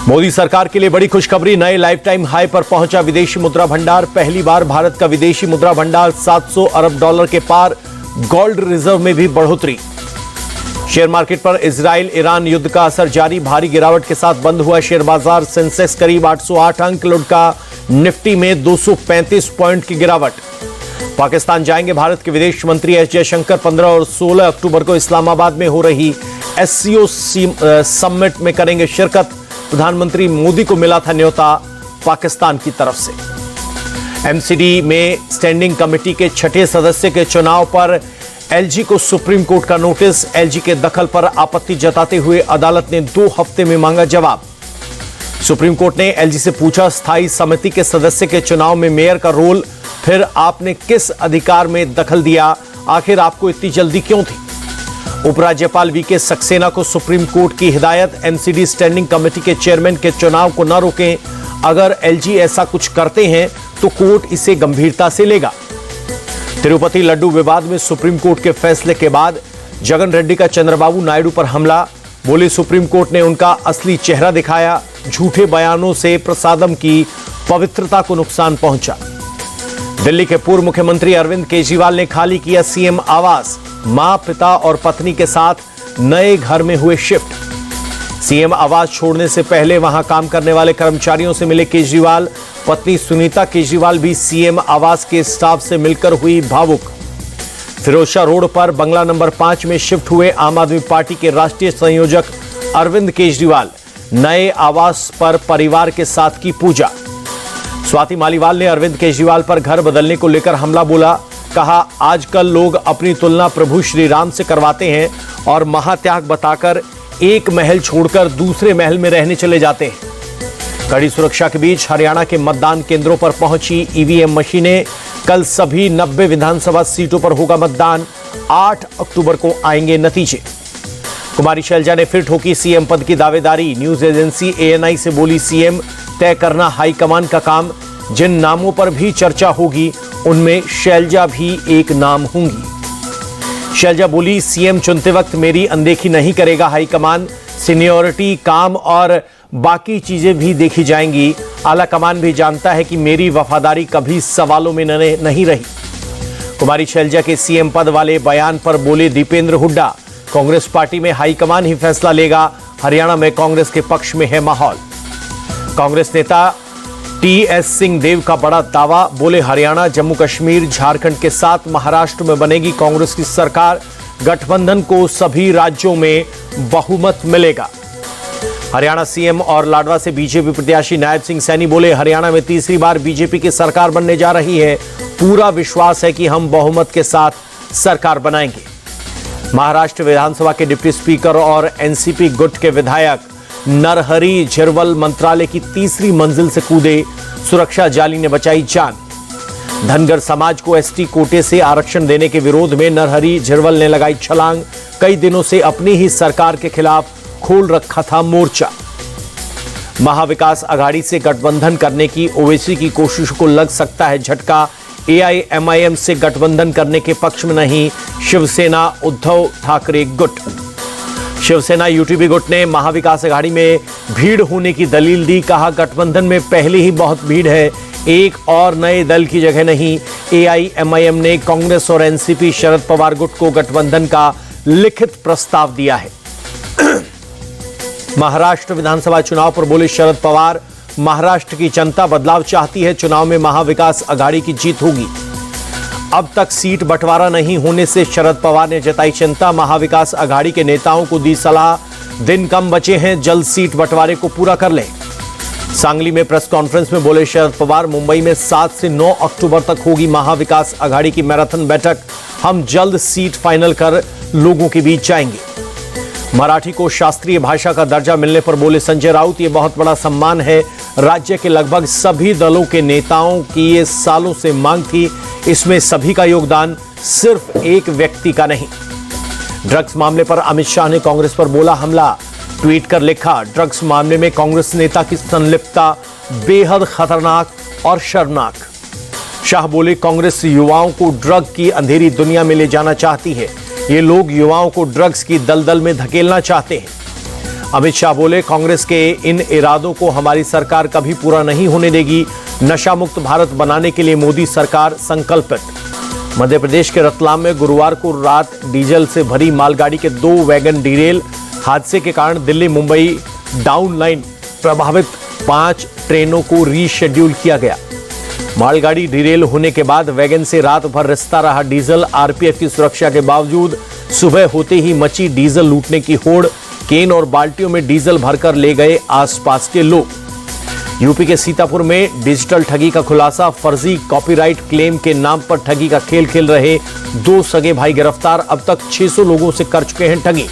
मोदी सरकार के लिए बड़ी खुशखबरी, नए लाइफ टाइम हाई पर पहुंचा विदेशी मुद्रा भंडार। पहली बार भारत का विदेशी मुद्रा भंडार 700 अरब डॉलर के पार। गोल्ड रिजर्व में भी बढ़ोतरी। शेयर मार्केट पर इजराइल ईरान युद्ध का असर जारी, भारी गिरावट के साथ बंद हुआ शेयर बाजार। सेंसेक्स करीब 808 अंक लुढ़का, निफ्टी में 235 पॉइंट की गिरावट। पाकिस्तान जाएंगे भारत के विदेश मंत्री एस जयशंकर। 15 और 16 अक्टूबर को इस्लामाबाद में हो रही एससीओ समिट में करेंगे शिरकत। प्रधानमंत्री मोदी को मिला था न्योता पाकिस्तान की तरफ से। एमसीडी में स्टैंडिंग कमेटी के छठे सदस्य के चुनाव पर एलजी को सुप्रीम कोर्ट का नोटिस। एलजी के दखल पर आपत्ति जताते हुए अदालत ने 2 हफ्ते में मांगा जवाब। सुप्रीम कोर्ट ने एलजी से पूछा, स्थायी समिति के सदस्य के चुनाव में मेयर का रोल, फिर आपने किस अधिकार में दखल दिया? आखिर आपको इतनी जल्दी क्यों थी? उपराज्यपाल वीके सक्सेना को सुप्रीम कोर्ट की हिदायत, एमसीडी स्टैंडिंग कमेटी के चेयरमैन के चुनाव को न रोकें। अगर एलजी ऐसा कुछ करते हैं तो कोर्ट इसे गंभीरता से लेगा। तिरुपति लड्डू विवाद में सुप्रीम कोर्ट के फैसले के बाद जगन रेड्डी का चंद्रबाबू नायडू पर हमला। बोले, सुप्रीम कोर्ट ने उनका असली चेहरा दिखाया, झूठे बयानों से प्रसादम की पवित्रता को नुकसान पहुंचा। दिल्ली के पूर्व मुख्यमंत्री अरविंद केजरीवाल ने खाली किया सीएम आवास। मां, पिता और पत्नी के साथ नए घर में हुए शिफ्ट। सीएम आवास छोड़ने से पहले वहां काम करने वाले कर्मचारियों से मिले केजरीवाल। पत्नी सुनीता केजरीवाल भी सीएम आवास के स्टाफ से मिलकर हुई भावुक। फिरोजशाह रोड पर बंगला नंबर 5 में शिफ्ट हुए आम आदमी पार्टी के राष्ट्रीय संयोजक अरविंद केजरीवाल। नए आवास पर परिवार के साथ की पूजा। स्वाति मालीवाल ने अरविंद केजरीवाल पर घर बदलने को लेकर हमला बोला। कहा, आजकल लोग अपनी तुलना प्रभु श्री राम से करवाते हैं और महात्याग बताकर एक महल छोड़कर दूसरे महल में रहने चले जाते हैं। कड़ी सुरक्षा के बीच हरियाणा के मतदान केंद्रों पर पहुंची ईवीएम मशीनें। कल सभी 90 विधानसभा सीटों पर होगा मतदान। 8 अक्टूबर को आएंगे नतीजे। कुमारी शैलजा ने फिर ठोकी सीएम पद की दावेदारी। न्यूज एजेंसी एएनआई से बोली, सीएम तय करना हाईकमान का काम। जिन नामों पर भी चर्चा होगी उनमें शैलजा भी एक नाम होंगी। शैलजा बोली, सीएम चुनते वक्त मेरी अनदेखी नहीं करेगा हाईकमान। सीनियरिटी, काम और बाकी चीजें भी देखी जाएंगी। आला कमान भी जानता है कि मेरी वफादारी कभी सवालों में नहीं रही। कुमारी शैलजा के सीएम पद वाले बयान पर बोले दीपेंद्र हुड्डा, कांग्रेस पार्टी में हाईकमान ही फैसला लेगा। हरियाणा में कांग्रेस के पक्ष में है माहौल। कांग्रेस नेता टीएस सिंह देव का बड़ा दावा। बोले, हरियाणा, जम्मू कश्मीर, झारखंड के साथ महाराष्ट्र में बनेगी कांग्रेस की सरकार। गठबंधन को सभी राज्यों में बहुमत मिलेगा। हरियाणा सीएम और लाडवा से बीजेपी प्रत्याशी नायब सिंह सैनी बोले, हरियाणा में तीसरी बार बीजेपी की सरकार बनने जा रही है। पूरा विश्वास है कि हम बहुमत के साथ सरकार बनाएंगे। महाराष्ट्र विधानसभा के डिप्टी स्पीकर और एनसीपी गुट के विधायक नरहरी झिरवल मंत्रालय की तीसरी मंजिल से कूदे। सुरक्षा जाली ने बचाई जान। धनगर समाज को एसटी कोटे से आरक्षण देने के विरोध में नरहरी झिरवल ने लगाई छलांग। कई दिनों से अपनी ही सरकार के खिलाफ खोल रखा था मोर्चा। महाविकास अघाड़ी से गठबंधन करने की ओवैसी की कोशिश को लग सकता है झटका। एआईएमआईएम से गठबंधन करने के पक्ष में नहीं शिवसेना उद्धव ठाकरे गुट। शिवसेना यूटीबी गुट ने महाविकास अघाड़ी में भीड़ होने की दलील दी। कहा, गठबंधन में पहले ही बहुत भीड़ है, एक और नए दल की जगह नहीं। एआईएमआईएम ने कांग्रेस और एनसीपी शरद पवार गुट को गठबंधन का लिखित प्रस्ताव दिया है। महाराष्ट्र विधानसभा चुनाव पर बोले शरद पवार, महाराष्ट्र की जनता बदलाव चाहती है। चुनाव में महाविकास अघाड़ी की जीत होगी। अब तक सीट बंटवारा नहीं होने से शरद पवार ने जताई चिंता। महाविकास अघाड़ी के नेताओं को दी सलाह, दिन कम बचे हैं, जल्द सीट बंटवारे को पूरा कर लें। सांगली में प्रेस कॉन्फ्रेंस में बोले शरद पवार, मुंबई में 7 से 9 अक्टूबर तक होगी महाविकास अघाड़ी की मैराथन बैठक। हम जल्द सीट फाइनल कर लोगों के बीच जाएंगे। मराठी को शास्त्रीय भाषा का दर्जा मिलने पर बोले संजय राउत, ये बहुत बड़ा सम्मान है। राज्य के लगभग सभी दलों के नेताओं की ये सालों से मांग थी। इसमें सभी का योगदान, सिर्फ एक व्यक्ति का नहीं। ड्रग्स मामले पर अमित शाह ने कांग्रेस पर बोला हमला। ट्वीट कर लिखा, ड्रग्स मामले में कांग्रेस नेता की संलिप्तता बेहद खतरनाक और शर्मनाक। शाह बोले, कांग्रेस युवाओं को ड्रग की अंधेरी दुनिया में ले जाना चाहती है। ये लोग युवाओं को ड्रग्स की दलदल में धकेलना चाहते हैं। अमित शाह बोले, कांग्रेस के इन इरादों को हमारी सरकार कभी पूरा नहीं होने देगी। नशा मुक्त भारत बनाने के लिए मोदी सरकार संकल्पित। मध्य प्रदेश के रतलाम में गुरुवार को रात डीजल से भरी मालगाड़ी के 2 वैगन डिरेल। हादसे के कारण दिल्ली मुंबई डाउन लाइन प्रभावित 5 ट्रेनों को रीशेड्यूल किया गया। मालगाड़ी डिरेल होने के बाद वैगन से रात भर रिसता रहा डीजल। आरपीएफ की सुरक्षा के बावजूद सुबह होते ही मची डीजल लूटने की होड़। केन और बाल्टियों में डीजल भरकर ले गए आसपास के लोग। यूपी के सीतापुर में डिजिटल ठगी का खुलासा। फर्जी कॉपीराइट क्लेम के नाम पर ठगी का खेल खेल रहे 2 सगे भाई गिरफ्तार। अब तक 600 लोगों से कर चुके हैं ठगी।